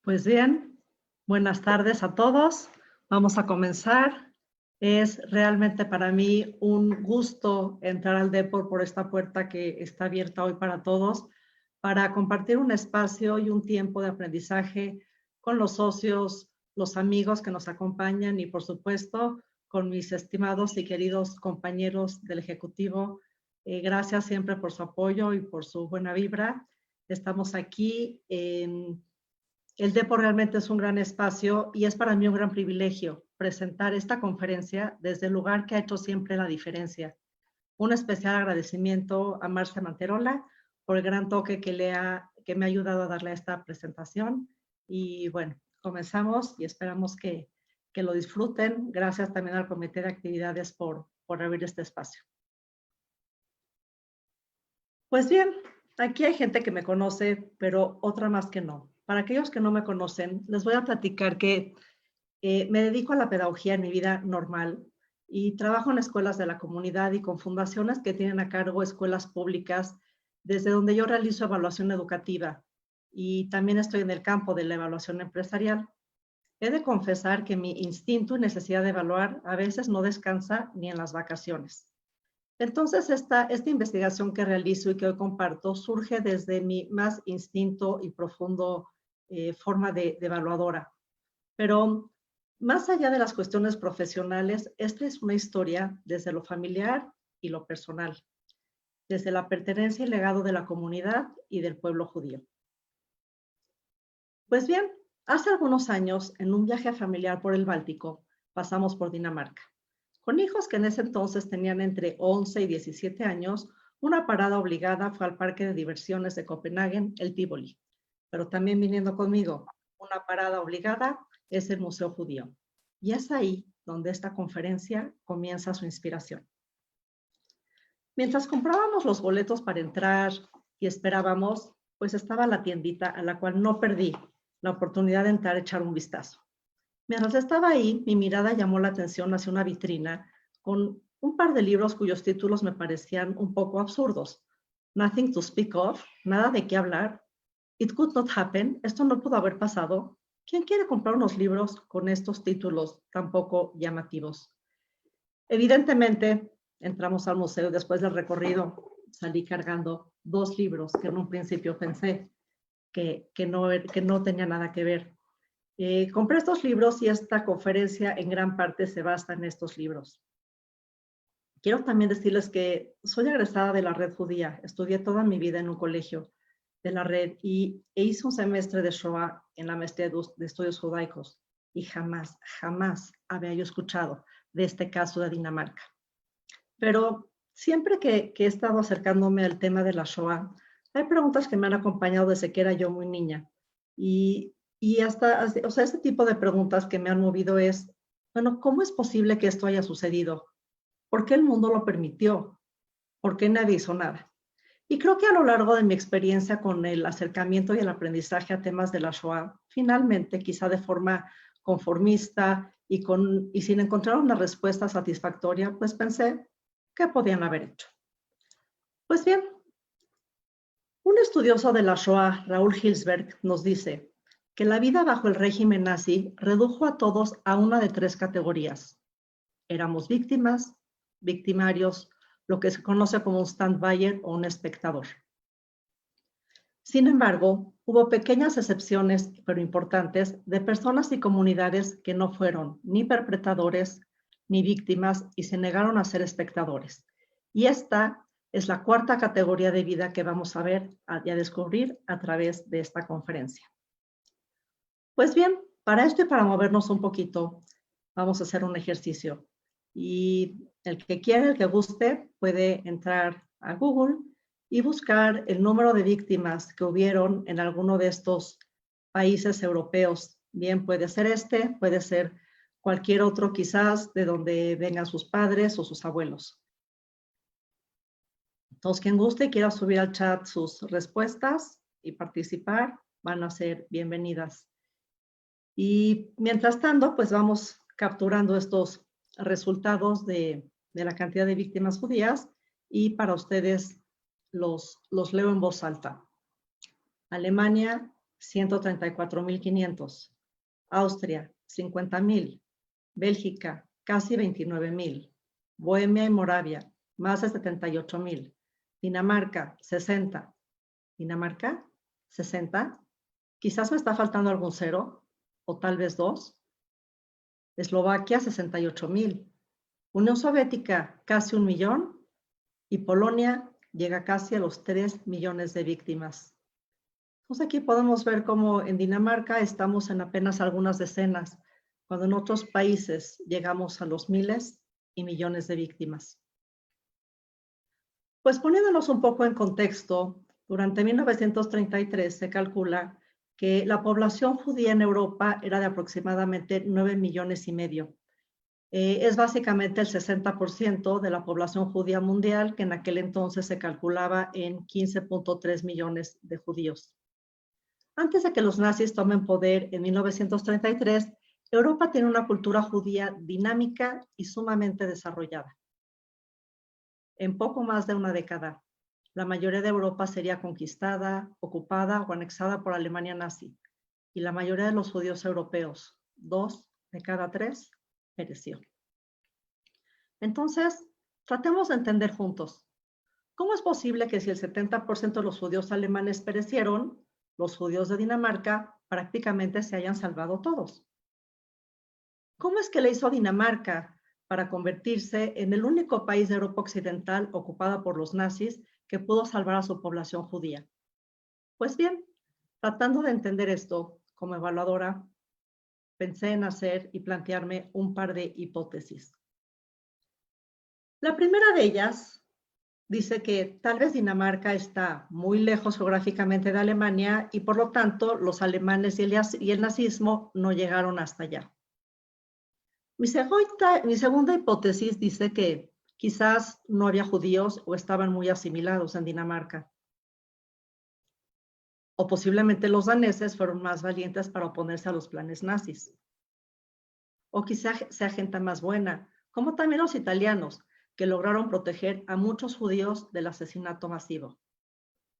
Pues bien, buenas tardes a todos. Vamos a comenzar. Es realmente para mí un gusto entrar al Depor por esta puerta que está abierta hoy para todos, para compartir un espacio y un tiempo de aprendizaje con los socios, los amigos que nos acompañan y, por supuesto, con mis estimados y queridos compañeros del Ejecutivo. Gracias siempre por su apoyo y por su buena vibra. Estamos aquí en el Depor realmente es un gran espacio y es para mí un gran privilegio presentar esta conferencia desde el lugar que ha hecho siempre la diferencia. Un especial agradecimiento a Marcia Manterola por el gran toque que me ha ayudado a darle a esta presentación. Y bueno, comenzamos y esperamos que lo disfruten. Gracias también al Comité de Actividades por abrir este espacio. Pues bien, aquí hay gente que me conoce, pero otra más que no. Para aquellos que no me conocen, les voy a platicar que me dedico a la pedagogía en mi vida normal y trabajo en escuelas de la comunidad y con fundaciones que tienen a cargo escuelas públicas, desde donde yo realizo evaluación educativa y también estoy en el campo de la evaluación empresarial. He de confesar que mi instinto y necesidad de evaluar a veces no descansa ni en las vacaciones. Entonces, esta investigación que realizo y que hoy comparto surge desde mi más instinto y profundo forma de evaluadora. Pero más allá de las cuestiones profesionales, esta es una historia desde lo familiar y lo personal, desde la pertenencia y legado de la comunidad y del pueblo judío. Pues bien, hace algunos años, en un viaje familiar por el Báltico, pasamos por Dinamarca. Con hijos que en ese entonces tenían entre 11 y 17 años, una parada obligada fue al parque de diversiones de Copenhague, el Tivoli. Pero también viniendo conmigo, una parada obligada es el Museo Judío. Y es ahí donde esta conferencia comienza su inspiración. Mientras comprábamos los boletos para entrar y esperábamos, pues estaba la tiendita a la cual no perdí la oportunidad de entrar a echar un vistazo. Mientras estaba ahí, mi mirada llamó la atención hacia una vitrina con un par de libros cuyos títulos me parecían un poco absurdos. Nothing to speak of, nada de qué hablar. It could not happen, esto no pudo haber pasado. ¿Quién quiere comprar unos libros con estos títulos tan poco llamativos? Evidentemente, entramos al museo y después del recorrido salí cargando 2 libros que en un principio pensé que no tenía nada que ver. Compré estos libros y esta conferencia en gran parte se basa en estos libros. Quiero también decirles que soy egresada de la red judía. Estudié toda mi vida en un colegio de la red e hice un semestre de Shoah en la maestría de estudios judaicos y jamás había yo escuchado de este caso de Dinamarca. Pero siempre que he estado acercándome al tema de la Shoah, hay preguntas que me han acompañado desde que era yo muy niña y este tipo de preguntas que me han movido es, bueno, ¿cómo es posible que esto haya sucedido? ¿Por qué el mundo lo permitió? ¿Por qué nadie hizo nada? Y creo que a lo largo de mi experiencia con el acercamiento y el aprendizaje a temas de la Shoah, finalmente, quizá de forma conformista y sin encontrar una respuesta satisfactoria, pues pensé, ¿qué podían haber hecho? Pues bien, un estudioso de la Shoah, Raúl Hilsberg, nos dice que la vida bajo el régimen nazi redujo a todos a una de 3 categorías. Éramos víctimas, victimarios, lo que se conoce como un stand-byer o un espectador. Sin embargo, hubo pequeñas excepciones, pero importantes, de personas y comunidades que no fueron ni perpetradores ni víctimas y se negaron a ser espectadores. Y esta es la 4ª categoría de vida que vamos a ver y a descubrir a través de esta conferencia. Pues bien, para esto y para movernos un poquito, vamos a hacer un ejercicio. Y el que quiera, el que guste, puede entrar a Google y buscar el número de víctimas que hubieron en alguno de estos países europeos. Bien, puede ser puede ser cualquier otro quizás de donde vengan sus padres o sus abuelos. Todos quien guste y quiera subir al chat sus respuestas y participar, van a ser bienvenidas. Y mientras tanto, pues vamos capturando estos resultados de la cantidad de víctimas judías y para ustedes los leo en voz alta. Alemania, 134.500. Austria, 50.000. Bélgica, casi 29.000. Bohemia y Moravia, más de 78.000. Dinamarca, 60. ¿Dinamarca? ¿60? Quizás me está faltando algún cero, o tal vez dos. Eslovaquia, 68.000. Unión Soviética, casi 1 millón. Y Polonia llega casi a los 3 millones de víctimas. Entonces aquí podemos ver cómo en Dinamarca estamos en apenas algunas decenas, cuando en otros países llegamos a los miles y millones de víctimas. Pues poniéndonos un poco en contexto, durante 1933 se calcula que la población judía en Europa era de aproximadamente 9 millones y medio. Es básicamente el 60% de la población judía mundial, que en aquel entonces se calculaba en 15.3 millones de judíos. Antes de que los nazis tomen poder en 1933, Europa tiene una cultura judía dinámica y sumamente desarrollada. En poco más de una década, la mayoría de Europa sería conquistada, ocupada o anexada por Alemania nazi, y la mayoría de los judíos europeos, 2 de cada 3, pereció. Entonces, tratemos de entender juntos, ¿cómo es posible que si el 70% de los judíos alemanes perecieron, los judíos de Dinamarca prácticamente se hayan salvado todos? ¿Cómo es que le hizo Dinamarca para convertirse en el único país de Europa Occidental ocupada por los nazis que pudo salvar a su población judía? Pues bien, tratando de entender esto, como evaluadora, pensé en hacer y plantearme un par de hipótesis. La primera de ellas dice que tal vez Dinamarca está muy lejos geográficamente de Alemania y por lo tanto los alemanes y el nazismo no llegaron hasta allá. Mi segunda hipótesis dice que quizás no había judíos o estaban muy asimilados en Dinamarca. O posiblemente los daneses fueron más valientes para oponerse a los planes nazis. O quizás sea gente más buena, como también los italianos, que lograron proteger a muchos judíos del asesinato masivo.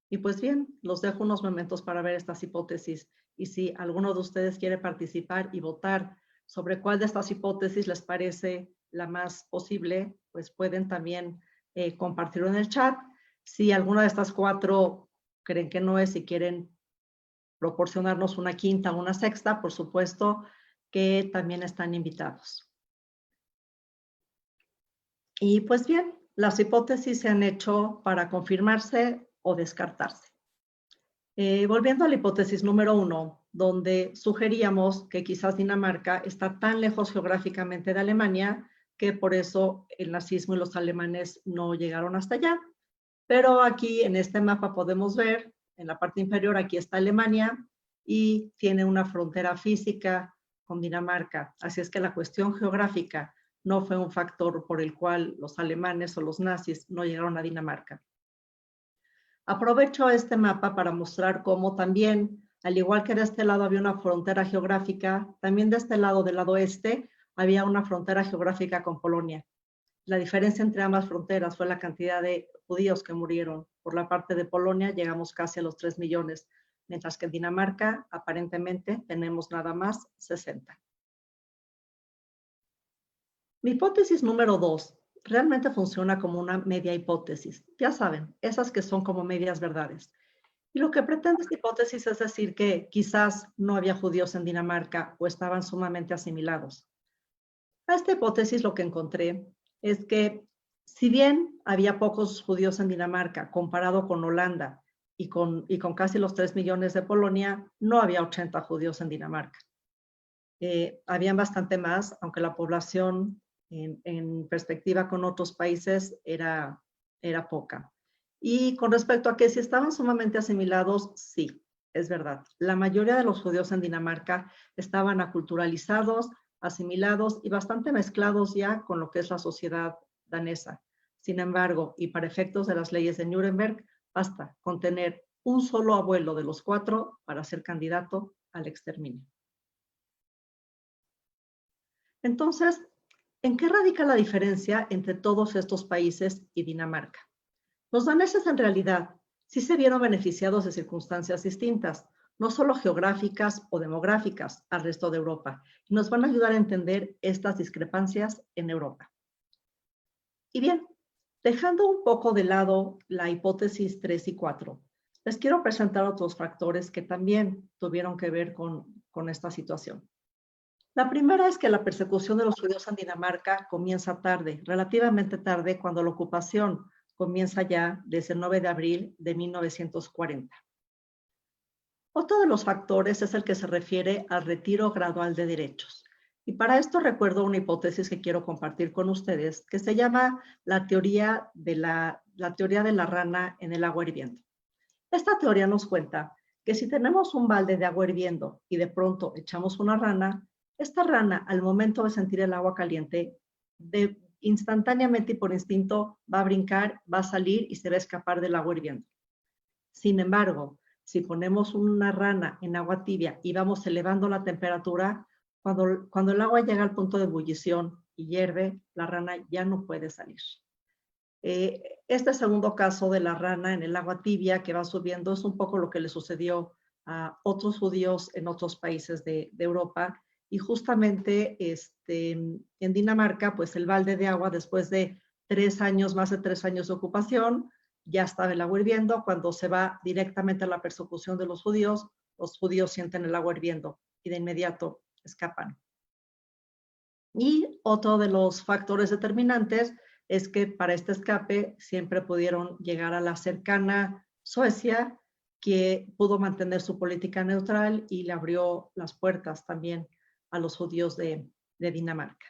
Y pues bien, los dejo unos momentos para ver estas hipótesis y si alguno de ustedes quiere participar y votar sobre cuál de estas hipótesis les parece la más posible, pues pueden también compartirlo en el chat. Si alguna de estas 4 creen que no es y quieren proporcionarnos una quinta o una sexta, por supuesto que también están invitados. Y pues bien, las hipótesis se han hecho para confirmarse o descartarse. Volviendo a la hipótesis número 1, donde sugeríamos que quizás Dinamarca está tan lejos geográficamente de Alemania que por eso el nazismo y los alemanes no llegaron hasta allá. Pero aquí en este mapa podemos ver, en la parte inferior aquí está Alemania y tiene una frontera física con Dinamarca. Así es que la cuestión geográfica no fue un factor por el cual los alemanes o los nazis no llegaron a Dinamarca. Aprovecho este mapa para mostrar cómo también, al igual que de este lado había una frontera geográfica, también de este lado, del lado este, había una frontera geográfica con Polonia. La diferencia entre ambas fronteras fue la cantidad de judíos que murieron. Por la parte de Polonia llegamos casi a los 3 millones, mientras que en Dinamarca aparentemente tenemos nada más 60. Mi hipótesis número 2 realmente funciona como una media hipótesis. Ya saben, esas que son como medias verdades. Y lo que pretende esta hipótesis es decir que quizás no había judíos en Dinamarca o estaban sumamente asimilados. A esta hipótesis lo que encontré es que si bien había pocos judíos en Dinamarca comparado con Holanda y con casi los 3 millones de Polonia, no había 80 judíos en Dinamarca. Habían bastante más, aunque la población en perspectiva con otros países era poca. Y con respecto a que si estaban sumamente asimilados, sí, es verdad. La mayoría de los judíos en Dinamarca estaban aculturalizados, asimilados y bastante mezclados ya con lo que es la sociedad danesa. Sin embargo, y para efectos de las leyes de Nuremberg, basta con tener un solo abuelo de los 4 para ser candidato al exterminio. Entonces, ¿en qué radica la diferencia entre todos estos países y Dinamarca? Los daneses en realidad sí se vieron beneficiados de circunstancias distintas. no solo geográficas o demográficas, al resto de Europa, y nos van a ayudar a entender estas discrepancias en Europa. Y bien, dejando un poco de lado la hipótesis 3 y 4, les quiero presentar otros factores que también tuvieron que ver con esta situación. La primera es que la persecución de los judíos en Dinamarca comienza tarde, relativamente tarde, cuando la ocupación comienza ya desde el 9 de abril de 1940. Otro de los factores es el que se refiere al retiro gradual de derechos. Y para esto recuerdo una hipótesis que quiero compartir con ustedes, que se llama la teoría de la rana en el agua hirviendo. Esta teoría nos cuenta que si tenemos un balde de agua hirviendo y de pronto echamos una rana, esta rana al momento de sentir el agua caliente, instantáneamente y por instinto va a brincar, va a salir y se va a escapar del agua hirviendo. Sin embargo, si ponemos una rana en agua tibia y vamos elevando la temperatura, cuando el agua llega al punto de ebullición y hierve, la rana ya no puede salir. Este segundo caso de la rana en el agua tibia que va subiendo es un poco lo que le sucedió a otros judíos en otros países de Europa. Y justamente en Dinamarca, pues el balde de agua después de más de 3 años de ocupación, ya estaba el agua hirviendo. Cuando se va directamente a la persecución de los judíos sienten el agua hirviendo y de inmediato escapan. Y otro de los factores determinantes es que para este escape siempre pudieron llegar a la cercana Suecia, que pudo mantener su política neutral y le abrió las puertas también a los judíos de Dinamarca.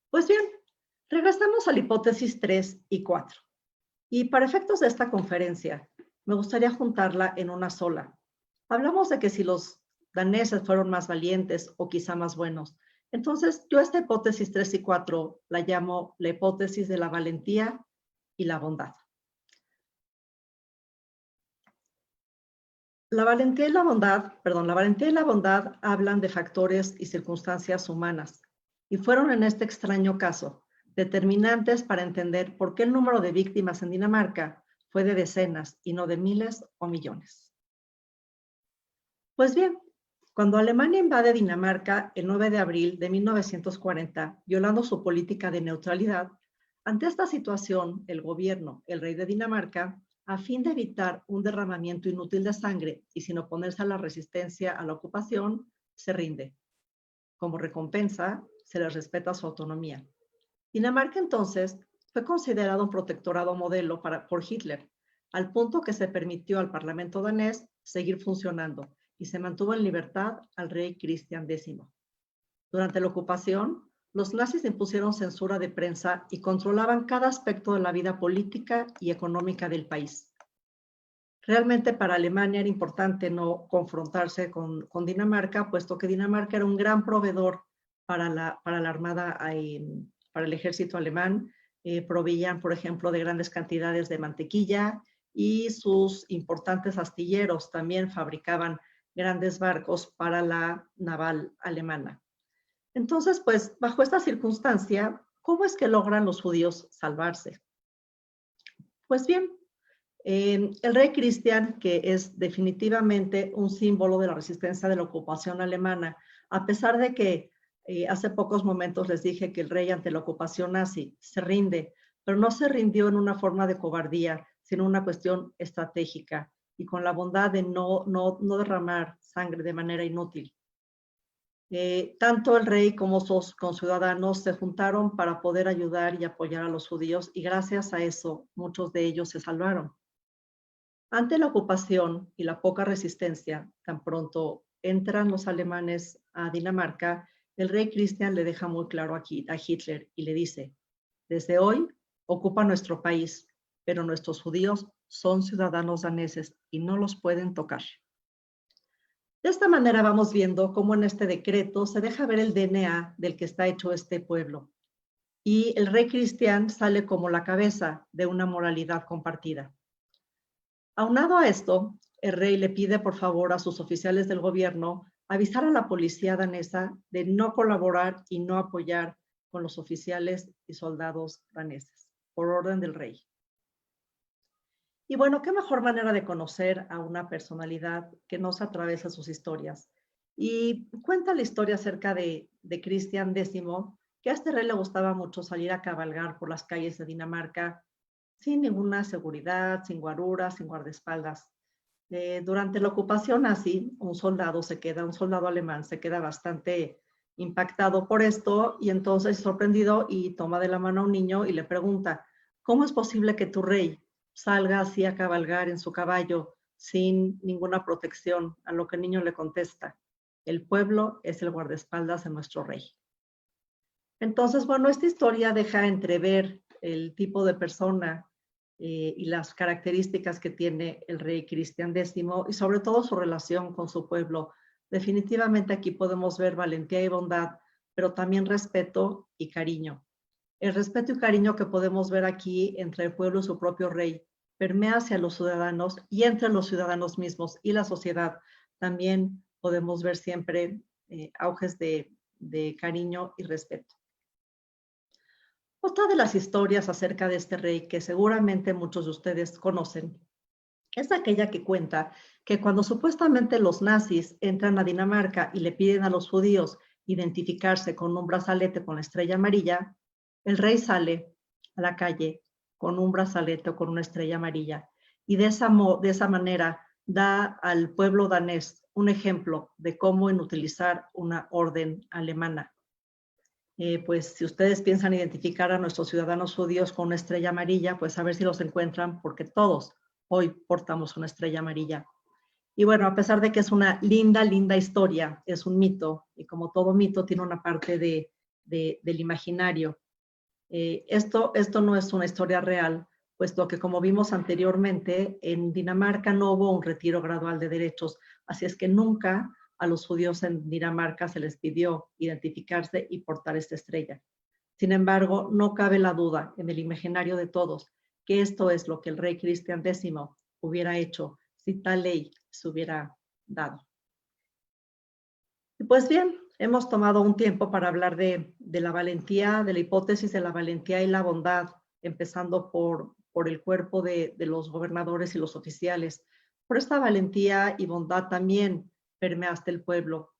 Pues bien, regresamos a la hipótesis 3 y 4. Y para efectos de esta conferencia, me gustaría juntarla en una sola. Hablamos de que si los daneses fueron más valientes o quizá más buenos. Entonces, yo esta hipótesis 3 y 4 la llamo la hipótesis de la valentía y la bondad. La valentía y la bondad hablan de factores y circunstancias humanas y fueron en este extraño caso determinantes para entender por qué el número de víctimas en Dinamarca fue de decenas y no de miles o millones. Pues bien, cuando Alemania invade Dinamarca el 9 de abril de 1940, violando su política de neutralidad, ante esta situación, el gobierno, el rey de Dinamarca, a fin de evitar un derramamiento inútil de sangre y sin oponerse a la resistencia a la ocupación, se rinde. Como recompensa, se les respeta su autonomía. Dinamarca entonces fue considerado un protectorado modelo por Hitler, al punto que se permitió al Parlamento danés seguir funcionando y se mantuvo en libertad al rey Cristian X. Durante la ocupación, los nazis impusieron censura de prensa y controlaban cada aspecto de la vida política y económica del país. Realmente para Alemania era importante no confrontarse con Dinamarca, puesto que Dinamarca era un gran proveedor para la armada, para el ejército alemán. Proveían, por ejemplo, de grandes cantidades de mantequilla y sus importantes astilleros también fabricaban grandes barcos para la naval alemana. Entonces, pues, bajo esta circunstancia, ¿cómo es que logran los judíos salvarse? Pues bien, el rey Cristian, que es definitivamente un símbolo de la resistencia de la ocupación alemana, a pesar de que hace pocos momentos les dije que el rey ante la ocupación nazi se rinde, pero no se rindió en una forma de cobardía, sino una cuestión estratégica y con la bondad de no derramar sangre de manera inútil. Tanto el rey como sus conciudadanos se juntaron para poder ayudar y apoyar a los judíos y gracias a eso muchos de ellos se salvaron. Ante la ocupación y la poca resistencia, tan pronto entran los alemanes a Dinamarca, el rey Cristian le deja muy claro aquí a Hitler y le dice: desde hoy ocupa nuestro país, pero nuestros judíos son ciudadanos daneses y no los pueden tocar. De esta manera vamos viendo cómo en este decreto se deja ver el DNA del que está hecho este pueblo. Y el rey Cristian sale como la cabeza de una moralidad compartida. Aunado a esto, el rey le pide por favor a sus oficiales del gobierno avisar a la policía danesa de no colaborar y no apoyar con los oficiales y soldados daneses, por orden del rey. Y bueno, qué mejor manera de conocer a una personalidad que nos atraviesa sus historias. Y cuenta la historia acerca de Cristian X, que a este rey le gustaba mucho salir a cabalgar por las calles de Dinamarca sin ninguna seguridad, sin guaruras, sin guardaespaldas. Durante la ocupación nazi, un soldado alemán se queda bastante impactado por esto y entonces sorprendido y toma de la mano a un niño y le pregunta, ¿cómo es posible que tu rey salga así a cabalgar en su caballo sin ninguna protección? A lo que el niño le contesta, el pueblo es el guardaespaldas de nuestro rey. Entonces, bueno, esta historia deja entrever el tipo de persona y las características que tiene el rey Cristian X y sobre todo su relación con su pueblo. Definitivamente aquí podemos ver valentía y bondad, pero también respeto y cariño. El respeto y cariño que podemos ver aquí entre el pueblo y su propio rey permea hacia los ciudadanos y entre los ciudadanos mismos y la sociedad. También podemos ver siempre auges de cariño y respeto. Otra de las historias acerca de este rey que seguramente muchos de ustedes conocen es aquella que cuenta que cuando supuestamente los nazis entran a Dinamarca y le piden a los judíos identificarse con un brazalete con la estrella amarilla, el rey sale a la calle con un brazalete o con una estrella amarilla y de esa manera da al pueblo danés un ejemplo de cómo inutilizar una orden alemana. Pues si ustedes piensan identificar a nuestros ciudadanos judíos con una estrella amarilla, pues a ver si los encuentran, porque todos hoy portamos una estrella amarilla. Y bueno, a pesar de que es una linda, linda historia, es un mito, y como todo mito tiene una parte del imaginario. Esto no es una historia real, puesto que como vimos anteriormente, en Dinamarca no hubo un retiro gradual de derechos, así es que nunca a los judíos en Dinamarca se les pidió identificarse y portar esta estrella. Sin embargo, no cabe la duda en el imaginario de todos que esto es lo que el rey Cristian X hubiera hecho si tal ley se hubiera dado. Y pues bien, hemos tomado un tiempo para hablar de la valentía, de la hipótesis de la valentía y la bondad, empezando por el cuerpo de los gobernadores y los oficiales. Por esta valentía y bondad también permea hasta el pueblo.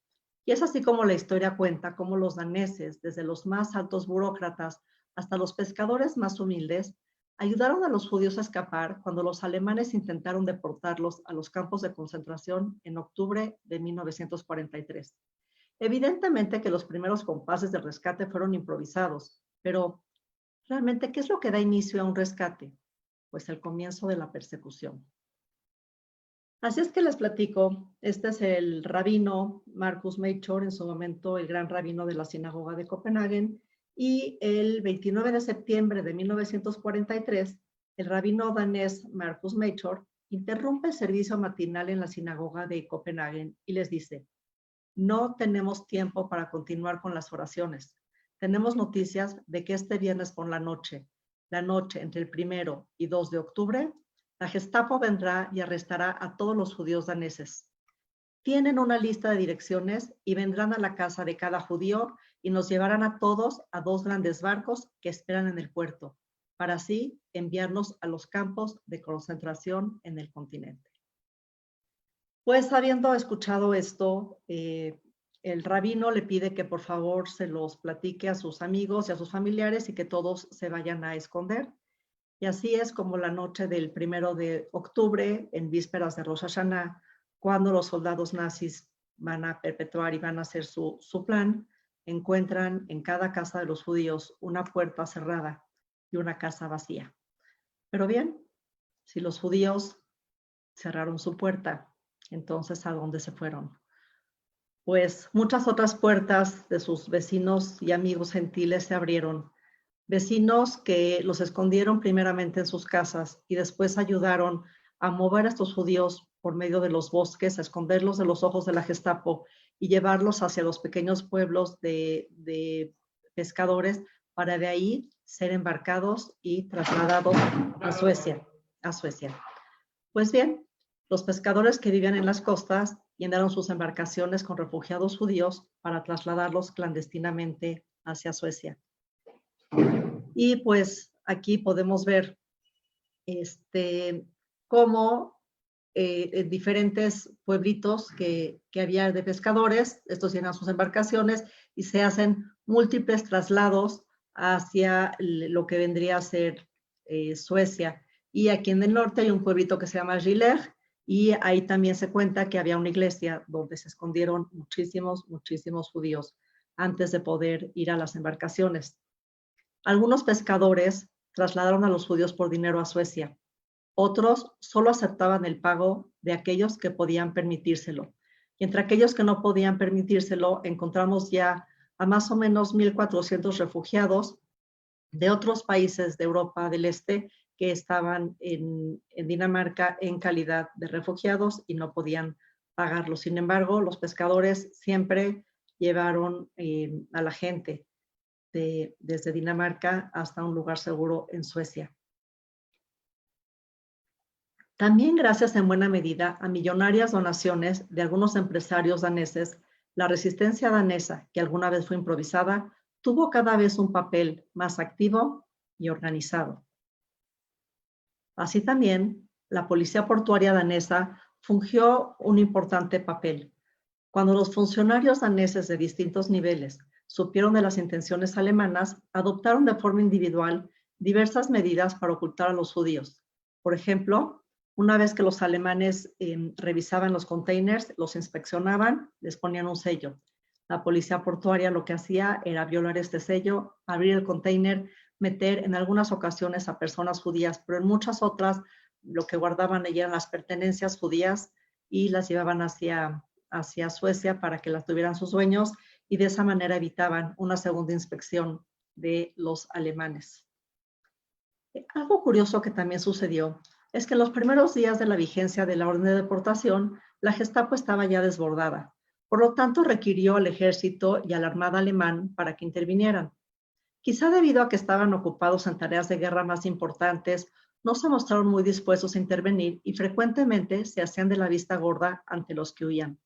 Y es así como la historia cuenta cómo los daneses, desde los más altos burócratas hasta los pescadores más humildes, ayudaron a los judíos a escapar cuando los alemanes intentaron deportarlos a los campos de concentración en octubre de 1943. Evidentemente que los primeros compases del rescate fueron improvisados, pero realmente, ¿qué es lo que da inicio a un rescate? Pues el comienzo de la persecución. Así es que les platico, este es el rabino Marcus Melchior, en su momento el gran rabino de la sinagoga de Copenhague, y el 29 de septiembre de 1943, el rabino danés Marcus Melchior interrumpe el servicio matinal en la sinagoga de Copenhague y les dice, no tenemos tiempo para continuar con las oraciones. Tenemos noticias de que este viernes por la noche entre el 1 y 2 de octubre, la Gestapo vendrá y arrestará a todos los judíos daneses. Tienen una lista de direcciones y vendrán a la casa de cada judío y nos llevarán a todos a 2 grandes barcos que esperan en el puerto, para así enviarnos a los campos de concentración en el continente. Pues habiendo escuchado esto, el rabino le pide que por favor se los platique a sus amigos y a sus familiares y que todos se vayan a esconder. Y así es como la noche del 1 de octubre, en vísperas de Rosh Hashanah, cuando los soldados nazis van a perpetuar y van a hacer su plan, encuentran en cada casa de los judíos una puerta cerrada y una casa vacía. Pero bien, si los judíos cerraron su puerta, entonces, ¿a dónde se fueron? Pues muchas otras puertas de sus vecinos y amigos gentiles se abrieron. Vecinos que los escondieron primeramente en sus casas y después ayudaron a mover a estos judíos por medio de los bosques, a esconderlos de los ojos de la Gestapo y llevarlos hacia los pequeños pueblos de pescadores para de ahí ser embarcados y trasladados a Suecia. Pues bien, los pescadores que vivían en las costas llenaron sus embarcaciones con refugiados judíos para trasladarlos clandestinamente hacia Suecia. Y pues aquí podemos ver cómo en diferentes pueblitos que había de pescadores, estos llenan sus embarcaciones y se hacen múltiples traslados hacia lo que vendría a ser Suecia. Y aquí en el norte hay un pueblito que se llama Gileg, y ahí también se cuenta que había una iglesia donde se escondieron muchísimos judíos antes de poder ir a las embarcaciones. Algunos pescadores trasladaron a los judíos por dinero a Suecia. Otros solo aceptaban el pago de aquellos que podían permitírselo. Y entre aquellos que no podían permitírselo, encontramos ya a más o menos 1,400 refugiados de otros países de Europa del Este que estaban en Dinamarca en calidad de refugiados y no podían pagarlo. Sin embargo, los pescadores siempre llevaron a la gente desde Dinamarca hasta un lugar seguro en Suecia. También gracias en buena medida a millonarias donaciones de algunos empresarios daneses, la resistencia danesa, que alguna vez fue improvisada, tuvo cada vez un papel más activo y organizado. Así también, la policía portuaria danesa fungió un importante papel. Cuando los funcionarios daneses de distintos niveles supieron de las intenciones alemanas, adoptaron de forma individual diversas medidas para ocultar a los judíos. Por ejemplo, una vez que los alemanes revisaban los containers, los inspeccionaban, les ponían un sello. La policía portuaria lo que hacía era violar este sello, abrir el container, meter en algunas ocasiones a personas judías, pero en muchas otras lo que guardaban eran las pertenencias judías y las llevaban hacia Suecia para que las tuvieran sus dueños, y de esa manera evitaban una segunda inspección de los alemanes. Algo curioso que también sucedió es que en los primeros días de la vigencia de la orden de deportación, la Gestapo estaba ya desbordada. Por lo tanto, requirió al ejército y a la armada alemán para que intervinieran. Quizá debido a que estaban ocupados en tareas de guerra más importantes, no se mostraron muy dispuestos a intervenir y frecuentemente se hacían de la vista gorda ante los que huían.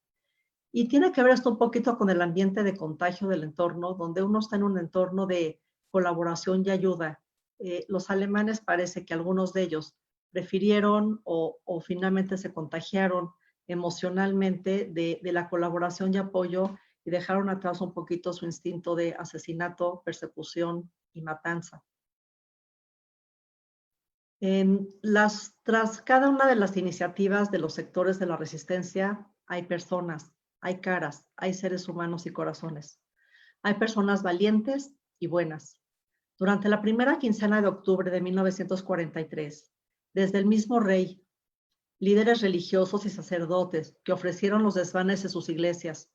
Y tiene que ver esto un poquito con el ambiente de contagio del entorno, donde uno está en un entorno de colaboración y ayuda. Los alemanes parece que algunos de ellos prefirieron o finalmente se contagiaron emocionalmente de la colaboración y apoyo y dejaron atrás un poquito su instinto de asesinato, persecución y matanza. Tras cada una de las iniciativas de los sectores de la resistencia, hay personas, hay caras, hay seres humanos y corazones. Hay personas valientes y buenas. Durante la primera quincena de octubre de 1943, desde el mismo rey, líderes religiosos y sacerdotes que ofrecieron los desvanes de sus iglesias,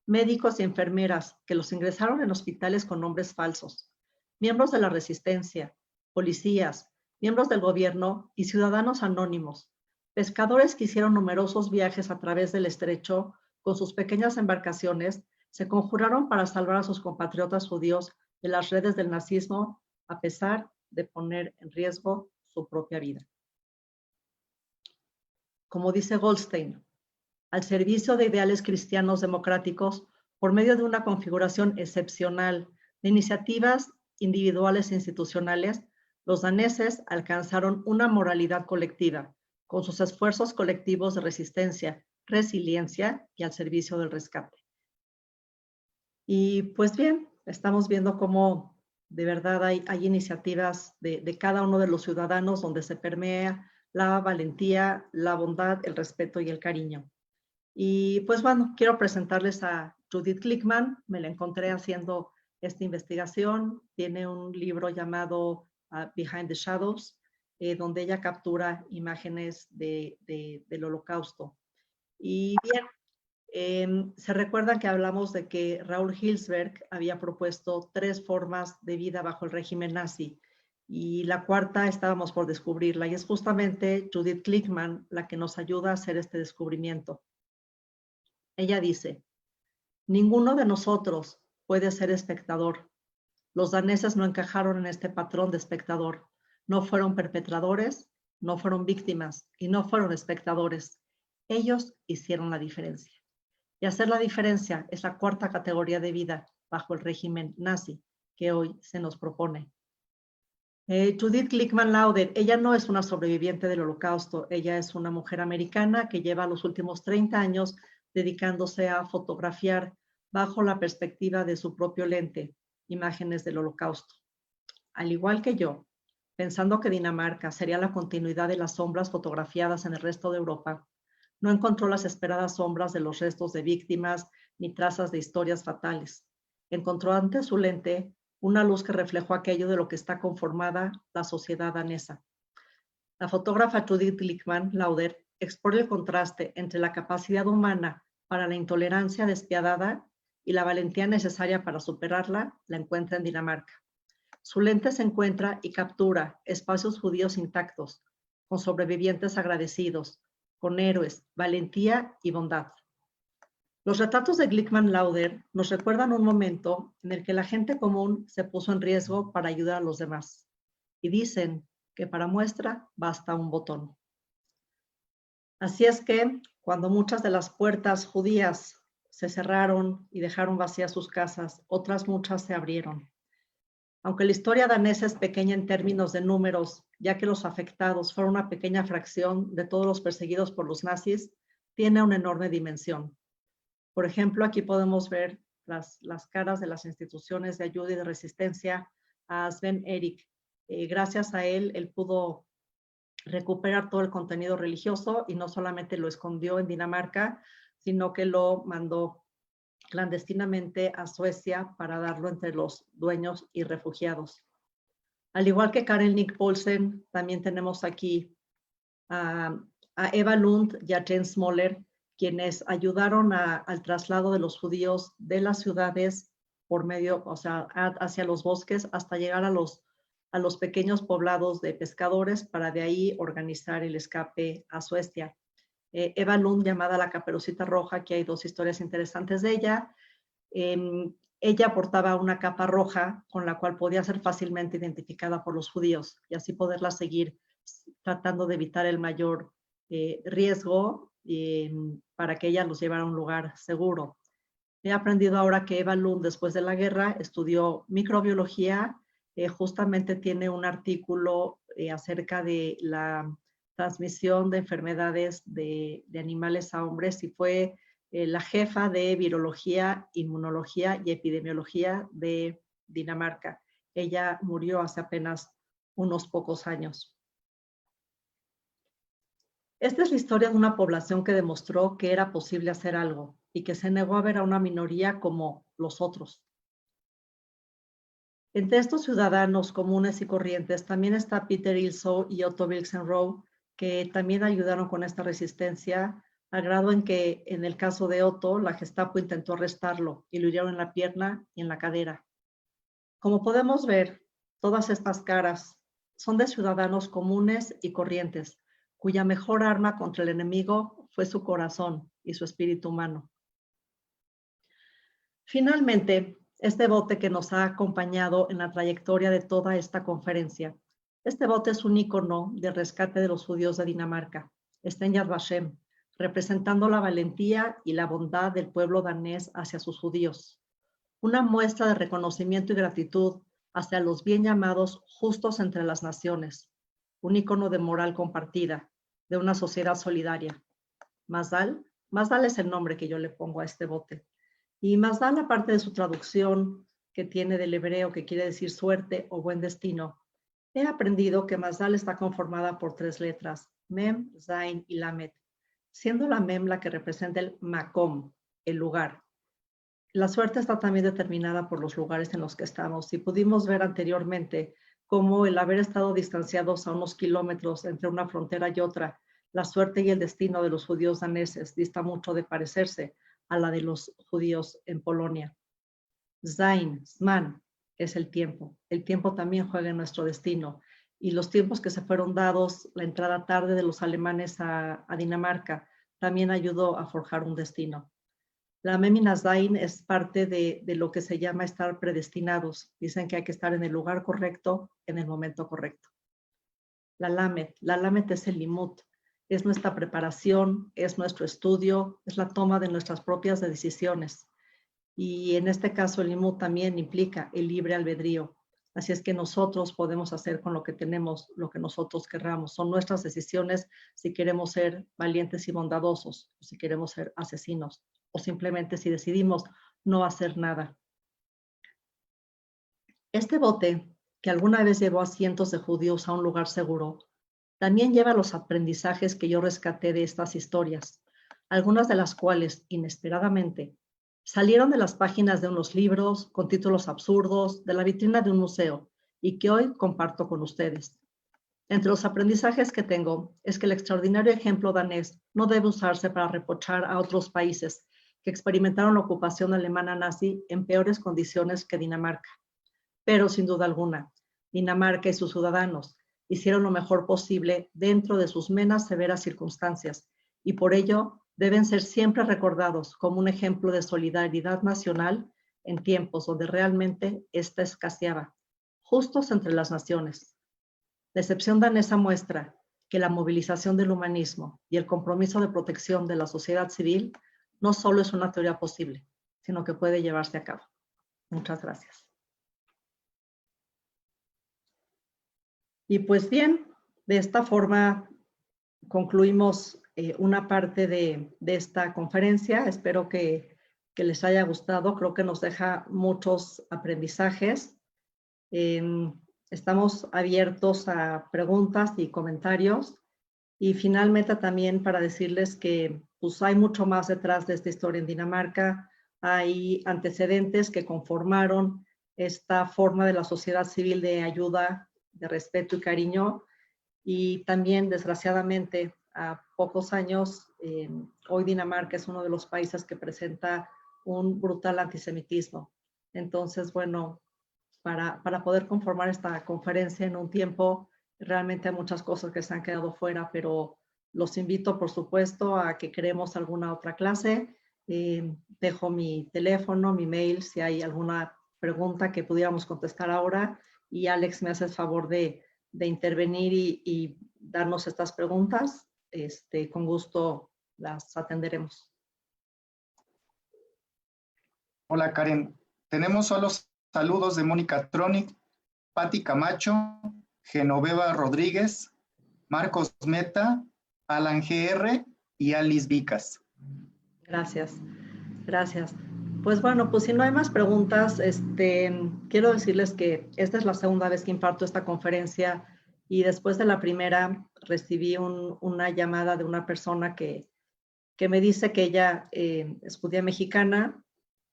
médicos y enfermeras que los ingresaron en hospitales con nombres falsos, miembros de la resistencia, policías, miembros del gobierno y ciudadanos anónimos, pescadores que hicieron numerosos viajes a través del estrecho con sus pequeñas embarcaciones, se conjuraron para salvar a sus compatriotas judíos de las redes del nazismo, a pesar de poner en riesgo su propia vida. Como dice Goldstein, al servicio de ideales cristianos democráticos, por medio de una configuración excepcional de iniciativas individuales e institucionales, los daneses alcanzaron una moralidad colectiva, con sus esfuerzos colectivos de resistencia, resiliencia y al servicio del rescate. Y pues bien, estamos viendo cómo de verdad hay iniciativas de cada uno de los ciudadanos donde se permea la valentía, la bondad, el respeto y el cariño. Y pues bueno, quiero presentarles a Judith Klickman. Me la encontré haciendo esta investigación. Tiene un libro llamado Behind the Shadows, donde ella captura imágenes del Holocausto. Y bien, se recuerdan que hablamos de que Raúl Hilsberg había propuesto 3 formas de vida bajo el régimen nazi, y la cuarta estábamos por descubrirla, y es justamente Judith Klickman la que nos ayuda a hacer este descubrimiento. Ella dice: ninguno de nosotros puede ser espectador. Los daneses no encajaron en este patrón de espectador. No fueron perpetradores, no fueron víctimas y no fueron espectadores. Ellos hicieron la diferencia. Y hacer la diferencia es la cuarta categoría de vida bajo el régimen nazi que hoy se nos propone. Judith Glickman Lauder, ella no es una sobreviviente del Holocausto, ella es una mujer americana que lleva los últimos 30 años dedicándose a fotografiar bajo la perspectiva de su propio lente imágenes del Holocausto. Al igual que yo, pensando que Dinamarca sería la continuidad de las sombras fotografiadas en el resto de Europa, no encontró las esperadas sombras de los restos de víctimas ni trazas de historias fatales. Encontró ante su lente una luz que reflejó aquello de lo que está conformada la sociedad danesa. La fotógrafa Judith Glickman Lauder explora el contraste entre la capacidad humana para la intolerancia despiadada y la valentía necesaria para superarla, la encuentra en Dinamarca. Su lente se encuentra y captura espacios judíos intactos, con sobrevivientes agradecidos, con héroes, valentía y bondad. Los retratos de Glickman Lauder nos recuerdan un momento en el que la gente común se puso en riesgo para ayudar a los demás. Y dicen que para muestra basta un botón. Así es que cuando muchas de las puertas judías se cerraron y dejaron vacías sus casas, otras muchas se abrieron. Aunque la historia danesa es pequeña en términos de números, ya que los afectados fueron una pequeña fracción de todos los perseguidos por los nazis, tiene una enorme dimensión. Por ejemplo, aquí podemos ver las caras de las instituciones de ayuda y de resistencia a Sven Erik. Gracias a él pudo recuperar todo el contenido religioso y no solamente lo escondió en Dinamarca, sino que lo mandó clandestinamente a Suecia para darlo entre los dueños y refugiados. Al igual que Karen Nick Poulsen, también tenemos aquí a Eva Lund y a Jens Moller, quienes ayudaron al traslado de los judíos de las ciudades por medio, o sea, hacia los bosques hasta llegar a los pequeños poblados de pescadores para de ahí organizar el escape a Suecia. Eva Lund, llamada la Caperucita Roja, aquí hay dos historias interesantes de ella. Ella portaba una capa roja con la cual podía ser fácilmente identificada por los judíos y así poderla seguir tratando de evitar el mayor riesgo para que ella los llevara a un lugar seguro. He aprendido ahora que Eva Lund, después de la guerra, estudió microbiología, justamente tiene un artículo acerca de la transmisión de enfermedades de animales a hombres y fue la jefa de virología, inmunología y epidemiología de Dinamarca. Ella murió hace apenas unos pocos años. Esta es la historia de una población que demostró que era posible hacer algo y que se negó a ver a una minoría como los otros. Entre estos ciudadanos comunes y corrientes también está Peter Ilso y Otto Wilkenroth, que también ayudaron con esta resistencia, al grado en que en el caso de Otto, la Gestapo intentó arrestarlo y lo hirieron en la pierna y en la cadera. Como podemos ver, todas estas caras son de ciudadanos comunes y corrientes, cuya mejor arma contra el enemigo fue su corazón y su espíritu humano. Finalmente, este bote que nos ha acompañado en la trayectoria de toda esta conferencia. Este bote es un ícono de rescate de los judíos de Dinamarca. Está en Yad Vashem, representando la valentía y la bondad del pueblo danés hacia sus judíos. Una muestra de reconocimiento y gratitud hacia los bien llamados justos entre las naciones. Un ícono de moral compartida, de una sociedad solidaria. Mazdal es el nombre que yo le pongo a este bote. Y Mazdal, aparte de su traducción que tiene del hebreo que quiere decir suerte o buen destino, he aprendido que Mazdal está conformada por 3 letras, Mem, Zain y Lamet, siendo la Mem la que representa el Makom, el lugar. La suerte está también determinada por los lugares en los que estamos y pudimos ver anteriormente cómo el haber estado distanciados a unos kilómetros entre una frontera y otra, la suerte y el destino de los judíos daneses dista mucho de parecerse a la de los judíos en Polonia. Zain, Zman, es el tiempo. El tiempo también juega en nuestro destino. Y los tiempos que se fueron dados, la entrada tarde de los alemanes a Dinamarca, también ayudó a forjar un destino. La Memina Zain es parte de lo que se llama estar predestinados. Dicen que hay que estar en el lugar correcto, en el momento correcto. La Lamet es el limut. Es nuestra preparación, es nuestro estudio, es la toma de nuestras propias decisiones. Y en este caso el limut también implica el libre albedrío. Así es que nosotros podemos hacer con lo que tenemos lo que nosotros querramos. Son nuestras decisiones si queremos ser valientes y bondadosos, o si queremos ser asesinos, o simplemente si decidimos no hacer nada. Este bote, que alguna vez llevó a cientos de judíos a un lugar seguro, también lleva los aprendizajes que yo rescaté de estas historias, algunas de las cuales, inesperadamente, salieron de las páginas de unos libros con títulos absurdos, de la vitrina de un museo, y que hoy comparto con ustedes. Entre los aprendizajes que tengo es que el extraordinario ejemplo danés no debe usarse para reprochar a otros países que experimentaron la ocupación alemana nazi en peores condiciones que Dinamarca. Pero sin duda alguna, Dinamarca y sus ciudadanos hicieron lo mejor posible dentro de sus menos severas circunstancias y por ello deben ser siempre recordados como un ejemplo de solidaridad nacional en tiempos donde realmente ésta escaseaba, justos entre las naciones. La excepción danesa muestra que la movilización del humanismo y el compromiso de protección de la sociedad civil no solo es una teoría posible, sino que puede llevarse a cabo. Muchas gracias. Y pues bien, de esta forma concluimos una parte de esta conferencia. Espero que les haya gustado. Creo que nos deja muchos aprendizajes. Estamos abiertos a preguntas y comentarios. Y finalmente también para decirles que pues, hay mucho más detrás de esta historia en Dinamarca. Hay antecedentes que conformaron esta forma de la sociedad civil de ayuda, de respeto y cariño. Y también, desgraciadamente, a pocos años, hoy Dinamarca es uno de los países que presenta un brutal antisemitismo. Entonces, bueno, para poder conformar esta conferencia en un tiempo, realmente hay muchas cosas que se han quedado fuera, pero los invito, por supuesto, a que creemos alguna otra clase. Dejo mi teléfono, mi mail, si hay alguna pregunta que pudiéramos contestar ahora. Y Alex, me hace el favor de intervenir y darnos estas preguntas. Con gusto las atenderemos. Hola, Karen. Tenemos solo saludos de Mónica Tronic, Patti Camacho, Genoveva Rodríguez, Marcos Meta, Alan GR y Alice Vicas. Gracias, gracias. Pues bueno, pues si no hay más preguntas, quiero decirles que esta es la segunda vez que imparto esta conferencia y después de la primera recibí una llamada de una persona que me dice que ella es judía mexicana.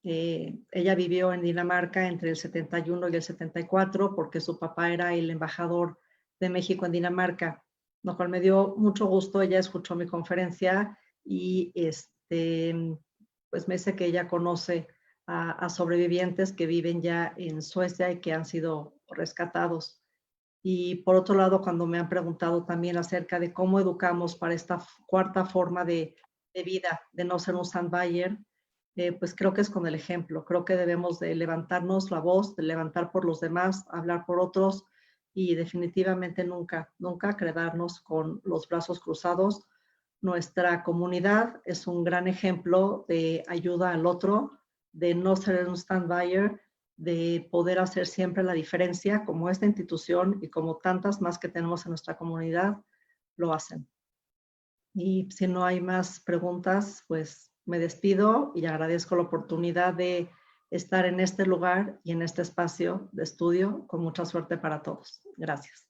Ella vivió en Dinamarca entre el 71 y el 74 porque su papá era el embajador de México en Dinamarca, lo cual me dio mucho gusto. Ella escuchó mi conferencia y pues me dice que ella conoce a sobrevivientes que viven ya en Suecia y que han sido rescatados. Y por otro lado, cuando me han preguntado también acerca de cómo educamos para esta cuarta forma de vida, de no ser un Sandbayer, pues creo que es con el ejemplo. Creo que debemos de levantarnos la voz, de levantar por los demás, hablar por otros y definitivamente nunca, nunca quedarnos con los brazos cruzados. Nuestra comunidad es un gran ejemplo de ayuda al otro, de no ser un stand-byer, de poder hacer siempre la diferencia como esta institución y como tantas más que tenemos en nuestra comunidad lo hacen. Y si no hay más preguntas, pues me despido y agradezco la oportunidad de estar en este lugar y en este espacio de estudio con mucha suerte para todos. Gracias.